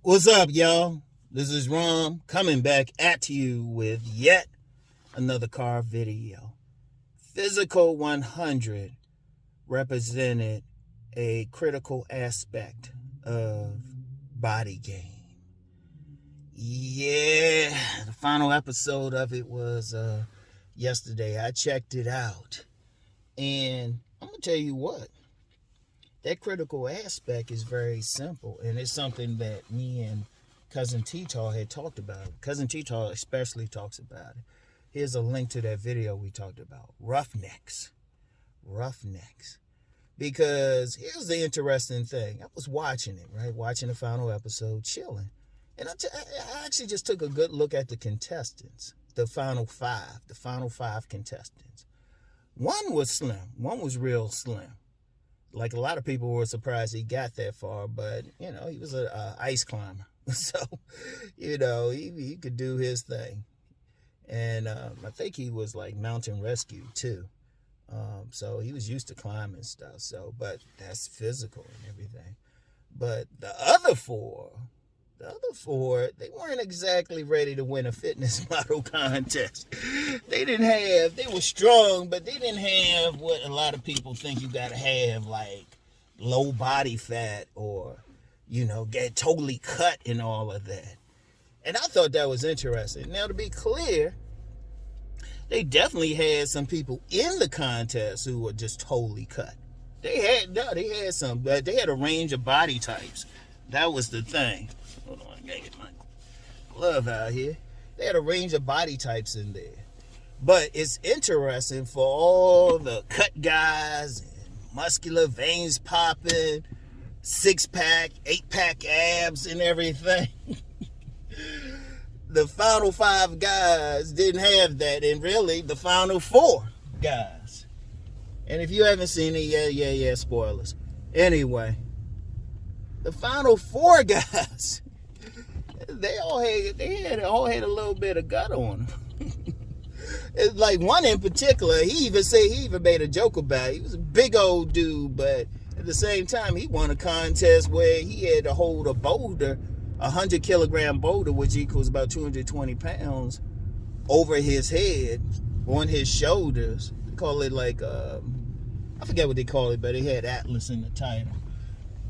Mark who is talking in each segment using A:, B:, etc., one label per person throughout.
A: What's up, y'all? This is Rom coming back at you with yet another car video. Physical 100 represented a critical aspect of body game. Yeah, the final episode of it was yesterday. I checked it out. And I'm going to tell you what. That critical aspect is very simple, and it's something that me and Cousin T Taw had talked about. Cousin T Taw especially talks about it. Here's a link to that video we talked about. Roughnecks. Because here's the interesting thing. I was watching it, right? Watching the final episode, chilling. And I actually just took a good look at the contestants. The final five contestants. One was slim. One was real slim. Like a lot of people were surprised he got that far, but, he was an ice climber. So, he could do his thing. And I think he was like mountain rescue too. So he was used to climbing stuff. So, but that's physical and everything. But the other four, they weren't exactly ready to win a fitness model contest. They were strong, but they didn't have what a lot of people think you gotta have, like low body fat or, get totally cut and all of that. And I thought that was interesting. Now, to be clear, they definitely had some people in the contest who were just totally cut. They had some, but they had a range of body types. That was the thing. Hold on, I gotta get my glove out here. They had a range of body types in there. But it's interesting for all the cut guys and muscular veins popping, 6-pack, 8-pack abs and everything. The final five guys didn't have that, and really the final four guys. And if you haven't seen it, spoilers. Anyway, the final four guys, they all had a little bit of gut on them. It's like one in particular, he even made a joke about it. He was a big old dude, but at the same time, he won a contest where he had to hold a boulder, a 100-kilogram boulder, which equals about 220 pounds, over his head, on his shoulders. They call it like, I forget what they call it, but it had Atlas in the title.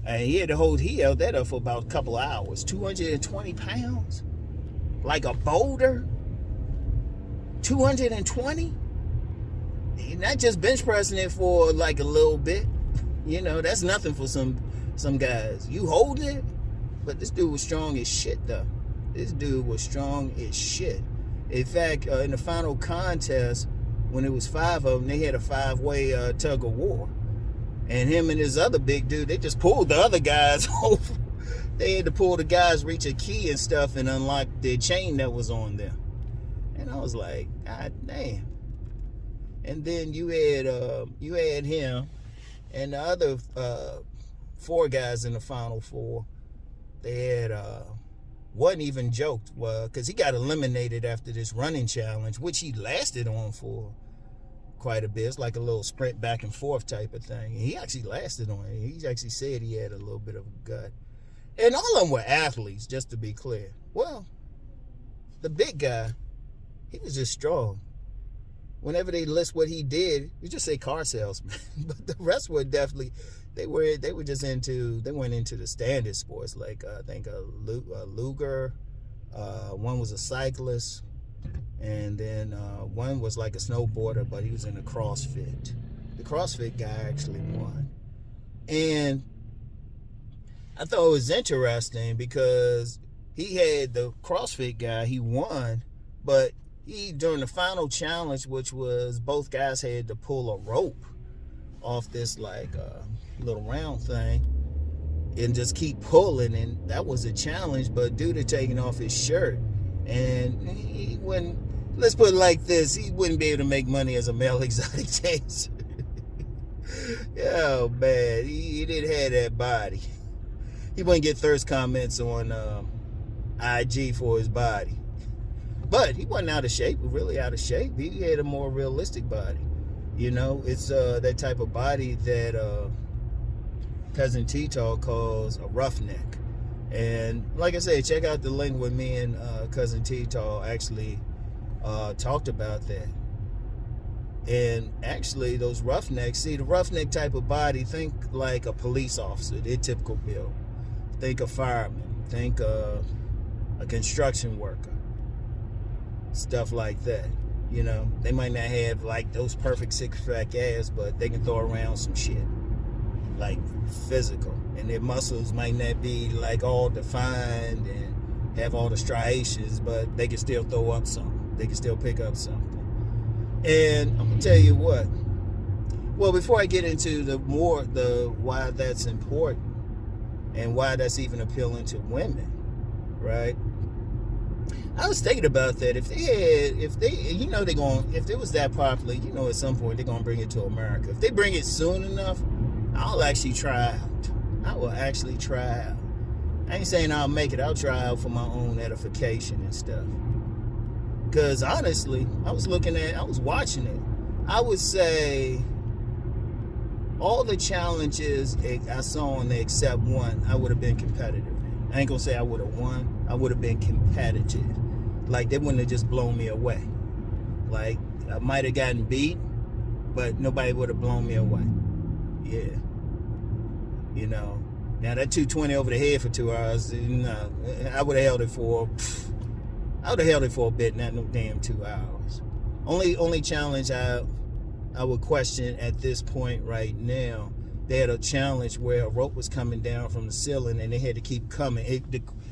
A: And he held that up for about a couple hours. 220 pounds? Like a boulder? 220? Not just bench pressing it for like a little bit. That's nothing for some guys. You hold it, but this dude was strong as shit, though. This dude was strong as shit. In fact, in the final contest, when it was five of them, they had a 5-way tug of war. And him and his other big dude, they just pulled the other guys over. They had to pull the guys, reach a key and stuff, and unlock the chain that was on them. And I was like, God damn. And then you had him and the other four guys in the final four. They had wasn't even joked, because he got eliminated after this running challenge, which he lasted on for quite a bit. It's like a little sprint back and forth type of thing. And he actually lasted on it. He actually said he had a little bit of a gut. And all of them were athletes, just to be clear. Well, the big guy, he was just strong. Whenever they list what he did, you just say car salesman. But the rest were definitely, they went into the standard sports, like I think a Luger, one was a cyclist, and then one was like a snowboarder, but he was in a CrossFit. The CrossFit guy actually won. And I thought it was interesting because he had the CrossFit guy, he won, but during the final challenge, which was both guys had to pull a rope off this like little round thing and just keep pulling, and that was a challenge, but due to taking off his shirt, and he wouldn't, let's put it like this, he wouldn't be able to make money as a male exotic dancer. Oh man, he didn't have that body. He wouldn't get thirst comments on IG for his body. But he wasn't out of shape, really out of shape. He had a more realistic body. It's that type of body that Cousin T Taw calls a roughneck. And like I said, check out the link with me and Cousin T Taw actually talked about that. And actually, those roughnecks, see, the roughneck type of body, think like a police officer, their typical build. Think a fireman, think a construction worker, stuff like that. You know, they might not have like those perfect six-pack ass, but they can throw around some shit, like physical. And their muscles might not be like all defined and have all the striations, but they can still throw up something. They can still pick up something. And I'm gonna tell you what. Well, before I get into the why that's important and why that's even appealing to women, right? I was thinking about that. If it was that popular, at some point they're gonna bring it to America. If they bring it soon enough, I'll actually try out. I will actually try out. I ain't saying I'll make it. I'll try out for my own edification and stuff. Because honestly, I was watching it. I would say all the challenges I saw on there except one, I would have been competitive in. I ain't gonna say I would have won. I would have been competitive. Like, they wouldn't have just blown me away. Like, I might have gotten beat, but nobody would have blown me away. Yeah. Now that 220 over the head for 2 hours, I would have held it for a bit, not no damn 2 hours. Only challenge I would question at this point right now, they had a challenge where a rope was coming down from the ceiling and they had to keep coming.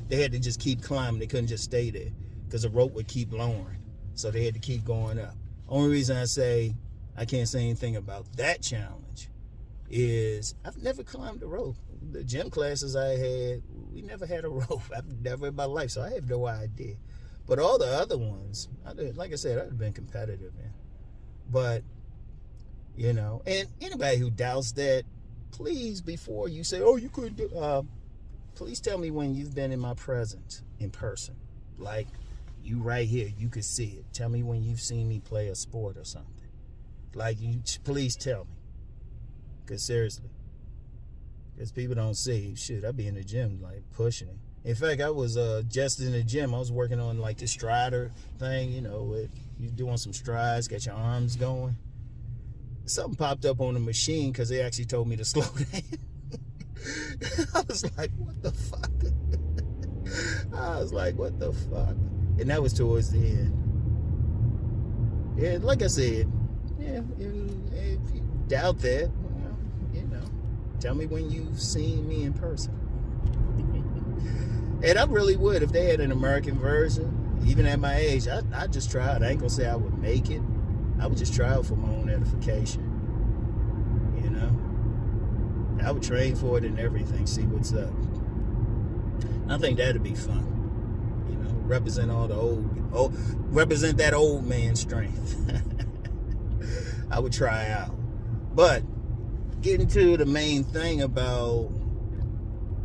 A: They had to just keep climbing. They couldn't just stay there because the rope would keep lowering. So they had to keep going up. Only reason I say I can't say anything about that challenge is I've never climbed a rope. The gym classes I had, we never had a rope. I've never in my life, so I have no idea. But all the other ones, like I said, I'd have been competitive in. But, and anybody who doubts that, please, before you say, oh, you couldn't do, please tell me when you've been in my presence in person. Like, you right here, you could see it. Tell me when you've seen me play a sport or something. Like, please tell me. Because seriously, because people don't see, shit, I'd be in the gym, like, pushing it. In fact, I was just in the gym. I was working on, like, the strider thing, you doing some strides, got your arms going. Something popped up on the machine because they actually told me to slow down. I was like, what the fuck? And that was towards the end. Yeah, like I said, if you doubt that, tell me when you've seen me in person. And I really would, if they had an American version, even at my age, I'd just try it. I ain't gonna say I would make it. I would just try it for my own edification. I would train for it and everything, see what's up. I think that'd be fun. Represent represent that old man strength. I would try out. But getting to the main thing about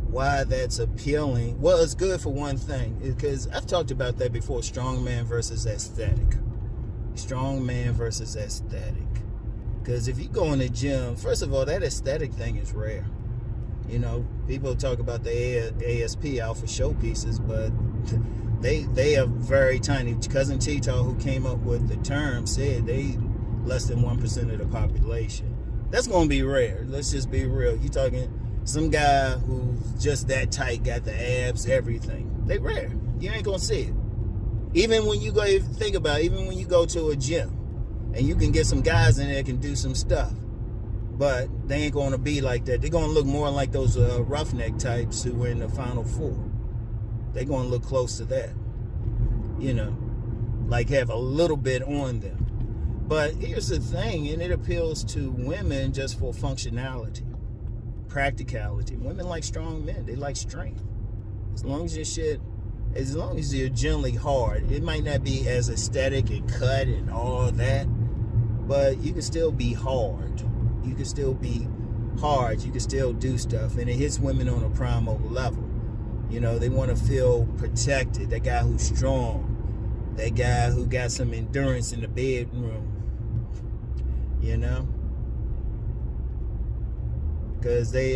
A: why that's appealing, well, it's good for one thing, because I've talked about that before, strong man versus aesthetic. Strong man versus aesthetic. Because if you go in the gym, first of all, that aesthetic thing is rare. People talk about the ASP out for showpieces, but they are very tiny. Cousin T Taw, who came up with the term, said they less than 1% of the population. That's going to be rare. Let's just be real. You're talking some guy who's just that tight, got the abs, everything. They rare. You ain't going to see it. Even when you go, think about it, even when you go to a gym and you can get some guys in there that can do some stuff, but they ain't going to be like that. They're going to look more like those roughneck types who were in the Final Four. They're going to look close to that. Like have a little bit on them. But here's the thing, and it appeals to women just for functionality, practicality. Women like strong men. They like strength. As long as you're generally hard, it might not be as aesthetic and cut and all that, but you can still be hard. You can still be hard. You can still do stuff. And it hits women on a primal level. They want to feel protected. That guy who's strong. That guy who got some endurance in the bedroom. Because they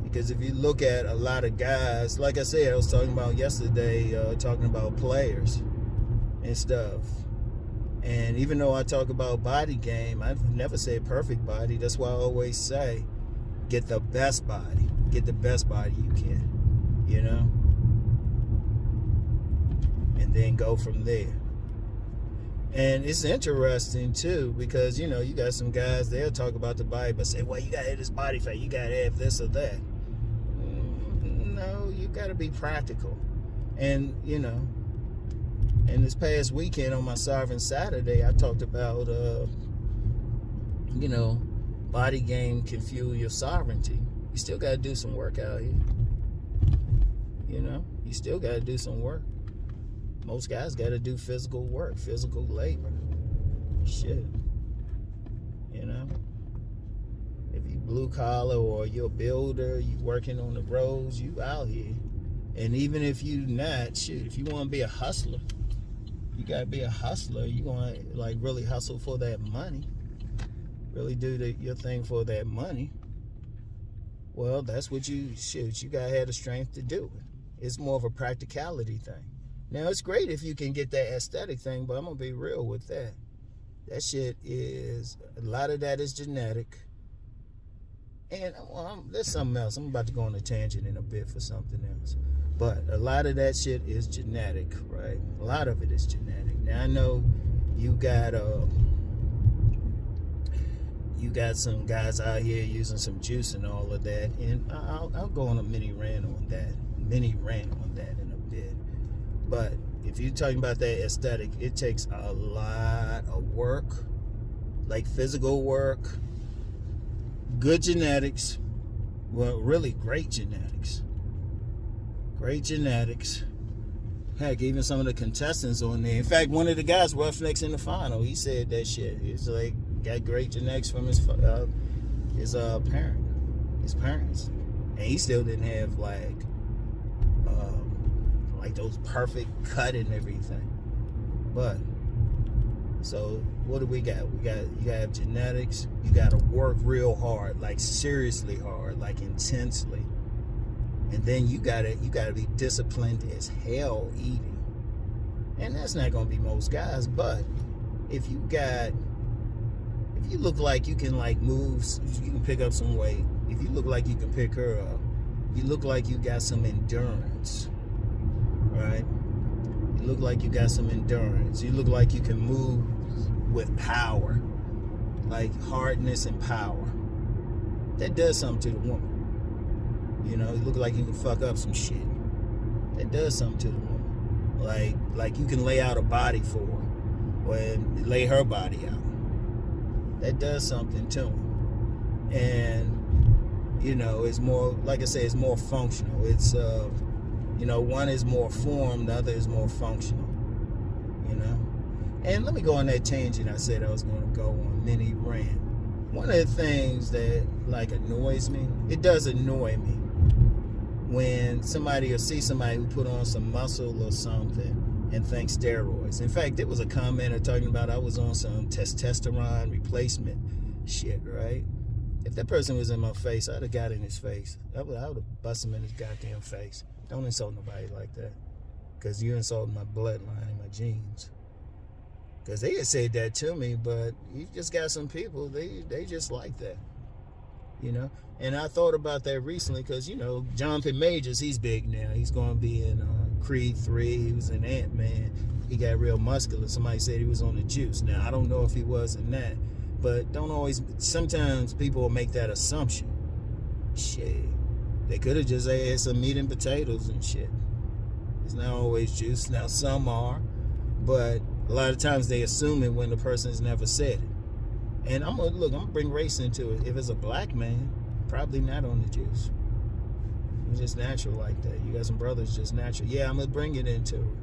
A: Because if you look at a lot of guys, like I said, I was talking about yesterday, talking about players and stuff. And even though I talk about body game, I've never said perfect body. That's why I always say, get the best body. Get the best body you can, you know? And then go from there. And it's interesting, too, because, you know, you got some guys, they'll talk about the body, but say, well, you got to have this body fat. You got to have this or that. No, you got to be practical. And, you know, and this past weekend on my Sovereign Saturday, I talked about, you know, body game can fuel your sovereignty. You still got to do some work out here. You know, you still got to do some work. Most guys got to do physical work, physical labor. Shit. You know? If you blue collar or you're a builder, you working on the roads, you out here. And even if you not, shit, if you want to be a hustler, you got to be a hustler. You want to, like, really hustle for that money. Really do your thing for that money. Well, that's what you got to have the strength to do it. It's more of a practicality thing. Now, it's great if you can get that aesthetic thing, but I'm going to be real with that. That shit is, a lot of that is genetic. And there's something else. I'm about to go on a tangent in a bit for something else. But a lot of that shit is genetic, right? A lot of it is genetic. Now, I know you got some guys out here using some juice and all of that. And I'll go on a mini rant on that in a bit. But if you're talking about that aesthetic, it takes a lot of work, like physical work, good genetics, well, really great genetics. Great genetics. Heck, even some of the contestants on there. In fact, one of the guys, Roughnecks in the final, he said that shit. He's like, got great genetics from his parents. And he still didn't have like those perfect cut and everything. But so what do we got? You gotta have genetics. You gotta work real hard, like seriously hard, like intensely. And then you gotta be disciplined as hell eating. And that's not gonna be most guys, but if you look like you can like move, you can pick up some weight. If you look like you can pick her up, you look like you got some endurance. Right? You look like you got some endurance. You look like you can move with power. Like hardness and power. That does something to the woman. You know, you look like you can fuck up some shit. That does something to the woman. Like you can lay out a body for her. Or lay her body out. That does something to them. And, you know, it's more, like I say, it's more functional. It's, you know, one is more form, the other is more functional, you know? And let me go on that tangent I said I was going to go on, mini rant. One of the things that, like, annoys me, it does annoy me when somebody or see somebody who put on some muscle or something and think steroids. In fact, there was a commenter talking about I was on some testosterone replacement shit, right? If that person was in my face, I'd have got in his face. I would have busted him in his goddamn face. Don't insult nobody like that. Because you insulted my bloodline and my genes. Because they had said that to me, but you just got some people, they just like that. You know? And I thought about that recently because, you know, Jonathan Majors, he's big now. He's going to be in Creed 3. He was in Ant-Man. He got real muscular. Somebody said he was on the juice. Now, I don't know if he was in that. But don't always, sometimes people will make that assumption. Shit. They could have just had some meat and potatoes and shit. It's not always juice. Now, some are. But a lot of times they assume it when the person's never said it. And I'm going to bring race into it. If it's a black man, probably not on the juice. It's just natural like that. You got some brothers just natural. Yeah, I'm going to bring it into it.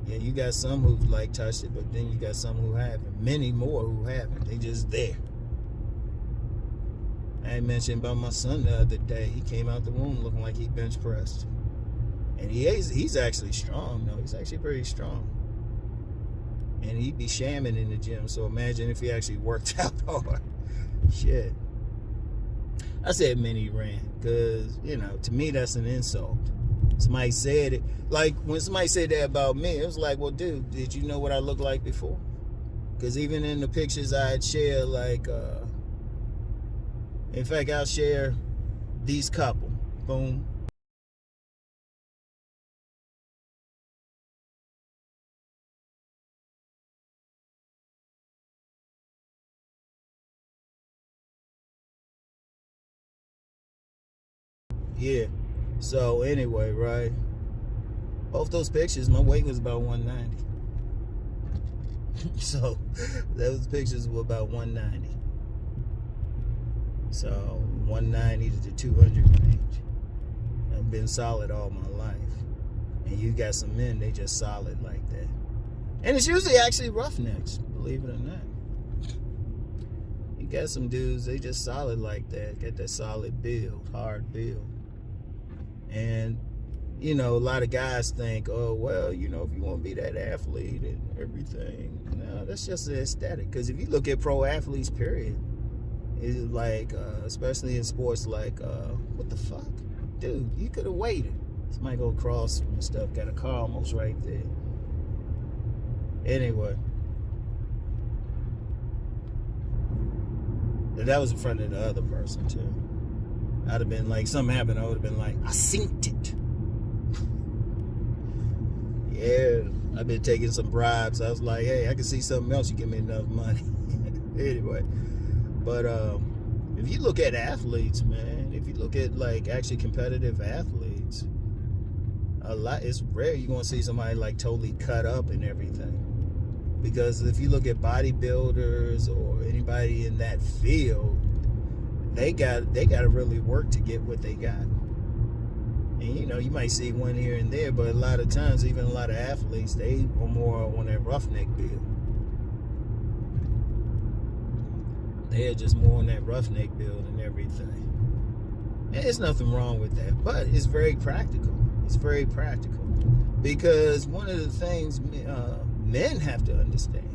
A: Yeah, you got some who've like touched it, but then you got some who haven't. Many more who haven't. They just there. I mentioned about my son the other day. He came out the womb looking like he bench pressed. And he's actually strong, though. He's actually pretty strong. And he'd be shamming in the gym. So imagine if he actually worked out hard. Shit. I said mini rant because, to me, that's an insult. Somebody said it. Like, when somebody said that about me, it was like, well, dude, did you know what I looked like before? Because even in the pictures I'd share, like, in fact, I'll share these couple. Boom. Yeah. So, anyway, right? Both those pictures, my weight was about 190. So, those pictures were about 190. So, 190 to 200 range. I've been solid all my life. And you got some men, they just solid like that. And it's usually actually roughnecks, believe it or not. You got some dudes, they just solid like that. Got that solid build, hard build. And, a lot of guys think, oh, well, if you want to be that athlete and everything. No, that's just the aesthetic. Because if you look at pro athletes, period, it's like, especially in sports like, what the fuck? Dude, you could have waited. Somebody go across and stuff, got a car almost right there. Anyway. That was in front of the other person, too. I'd have been like, something happened, I would have been like, I synced it. Yeah, I've been taking some bribes. I was like, hey, I can see something else, you give me enough money. Anyway. But if you look at athletes, man, if you look at like actually competitive athletes, it's rare you're gonna see somebody like totally cut up and everything. Because if you look at bodybuilders or anybody in that field, they got to really work to get what they got. And you might see one here and there, but a lot of times, even a lot of athletes, they are more on that roughneck build. They're just more on that roughneck build and everything. And there's nothing wrong with that, but it's very practical. It's very practical. Because one of the things men have to understand,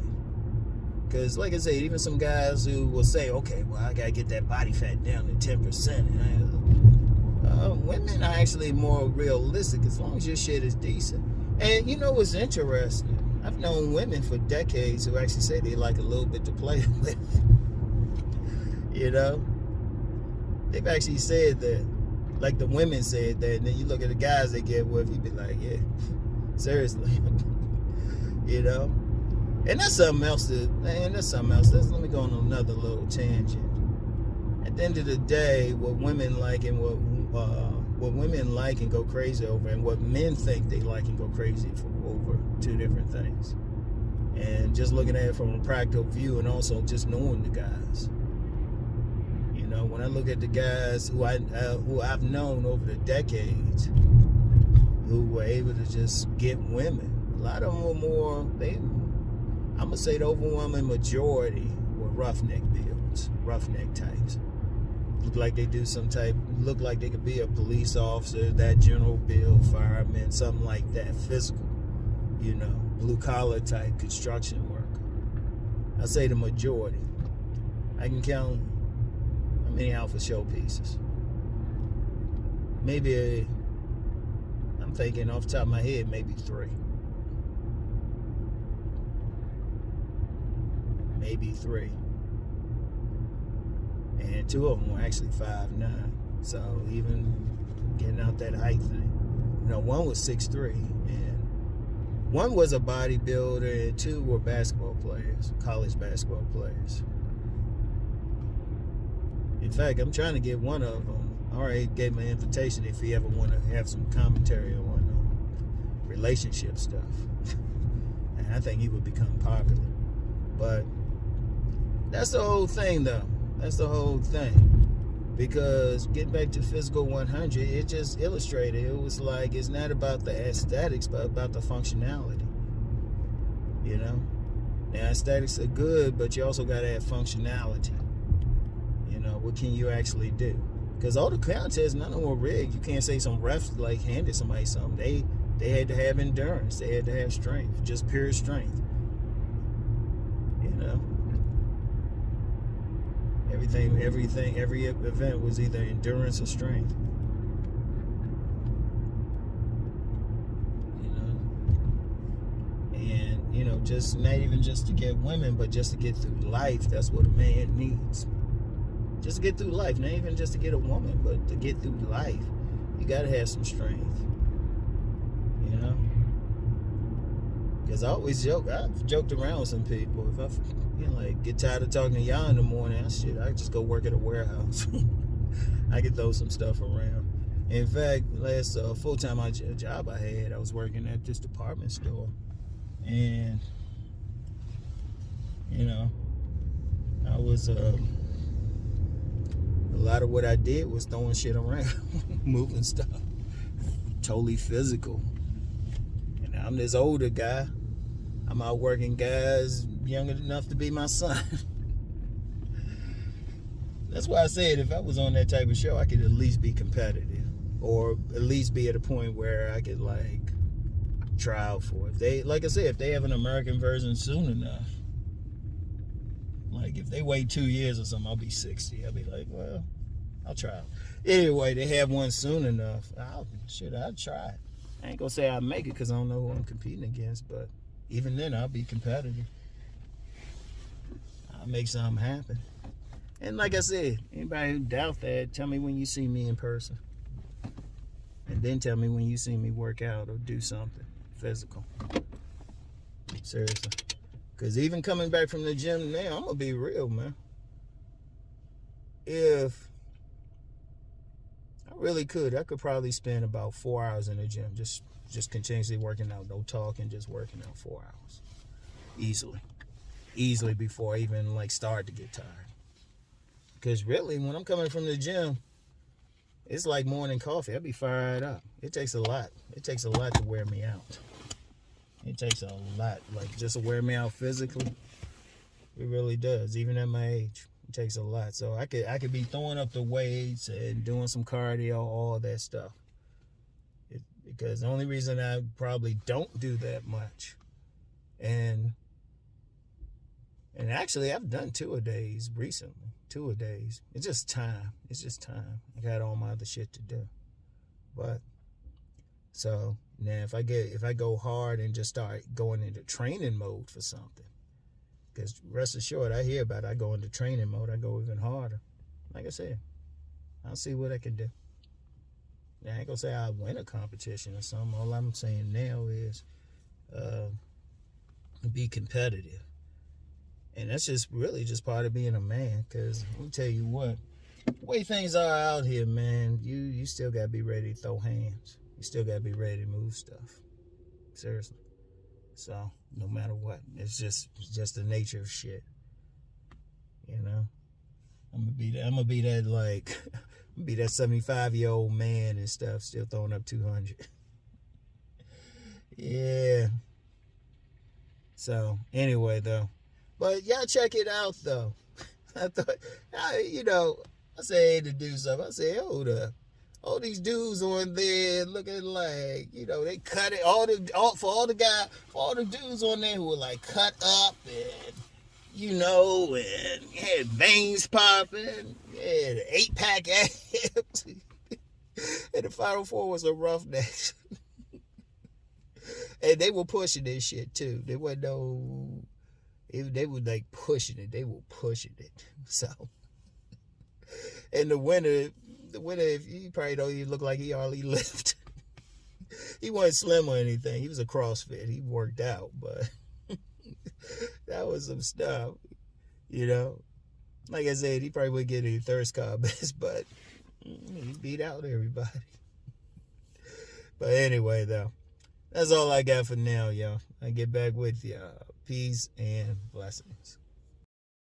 A: because like I said, even some guys who will say, okay, well, I got to get that body fat down to 10%. Women are actually more realistic as long as your shit is decent. And you know what's interesting? I've known women for decades who actually say they like a little bit to play with. They've actually said that. Like the women said that, and then you look at the guys they get with, you be like, yeah, seriously. And that's something else. Let me go on another little tangent. At the end of the day, what women like and what women like and go crazy over, and what men think they like and go crazy over, two different things. And just looking at it from a practical view, and also just knowing the guys. When I look at the guys who I've known over the decades, who were able to just get women, a lot of them were more. I'm gonna say the overwhelming majority were roughneck builds, roughneck types. Look like they look like they could be a police officer, that general build, fireman, something like that, physical, blue collar type construction worker. I say the majority. I can count how many alpha show pieces. Maybe, I'm thinking off the top of my head, maybe 3. Maybe 3. And 2 of them were actually 5'9". So even getting out that height thing. One was 6'3", and one was a bodybuilder, and 2 were basketball players, college basketball players. In fact, I'm trying to get one of them. I already gave him an invitation if he ever want to have some commentary on relationship stuff. And I think he would become popular. But that's the whole thing, though. That's the whole thing. Because getting back to Physical 100, it just illustrated. It was like, it's not about the aesthetics, but about the functionality. Now, aesthetics are good, but you also got to have functionality. What can you actually do? Because all the contests, none of them were rigged. You can't say some refs like handed somebody something. They had to have endurance. They had to have strength, just pure strength. Every event was either endurance or strength. And just not even just to get women, but just to get through life. That's what a man needs. Just to get through life, not even just to get a woman, but to get through life, you gotta have some strength. Because I've joked around with some people. If I get tired of talking to y'all in the morning, I just go work at a warehouse. I could throw some stuff around. In fact, last full-time job I had, I was working at this department store. And, I was, a lot of what I did was throwing shit around, moving stuff. Totally physical. And I'm this older guy. I'm out working guys young enough to be my son. That's why I said if I was on that type of show, I could at least be competitive. Or at least be at a point where I could, try out for it. If they have an American version soon enough, if they wait 2 years or something, I'll be 60. I'll be like, well, I'll try it. Anyway, they have one soon enough. I'll try it. I ain't gonna say I'll make it because I don't know who I'm competing against, but even then, I'll be competitive. I'll make something happen. And like I said, anybody who doubt that, tell me when you see me in person. And then tell me when you see me work out or do something physical. Seriously. Because even coming back from the gym now, I'm going to be real, man. If I really could, I could probably spend about 4 hours in the gym. Just continuously working out. No talking, just working out 4 hours. Easily before I even start to get tired. Because really, when I'm coming from the gym, it's like morning coffee. I be fired up. It takes a lot. It takes a lot to wear me out. It takes a lot, just to wear me out physically. It really does, even at my age. It takes a lot. So I could be throwing up the weights and doing some cardio, all that stuff. Because the only reason I probably don't do that much, and actually I've done 2-a-days recently. 2-a-days. It's just time. I got all my other shit to do. But so now if I go hard and just start going into training mode for something, because rest assured, I hear about it, I go into training mode, I go even harder. Like I said, I'll see what I can do. Now, I ain't gonna say I win a competition or something. All I'm saying now is be competitive. And that's just really just part of being a man. Because let me tell you what, the way things are out here, man, you still got to be ready to throw hands. You still got to be ready to move stuff. Seriously. So, no matter what, it's just the nature of shit. I'm gonna be that 75-year-old man and stuff, still throwing up 200. Yeah. So, anyway, though. But y'all check it out, though. I thought, I said to do something. I said, hold up. All these dudes on there looking they cut it. For all the dudes on there who were cut up and, and had veins popping, yeah, the 8-pack abs. And the Final Four was a Roughnecks. And they were pushing this shit too. They were pushing it. They were pushing it. So, and the winner, if he probably don't even look like he hardly lived. He wasn't slim or anything. He was a CrossFit. He worked out, but that was some stuff, Like I said, he probably wouldn't get any thirst comments, but he beat out everybody. But anyway, though, that's all I got for now, y'all. I get back with y'all. Peace and blessings.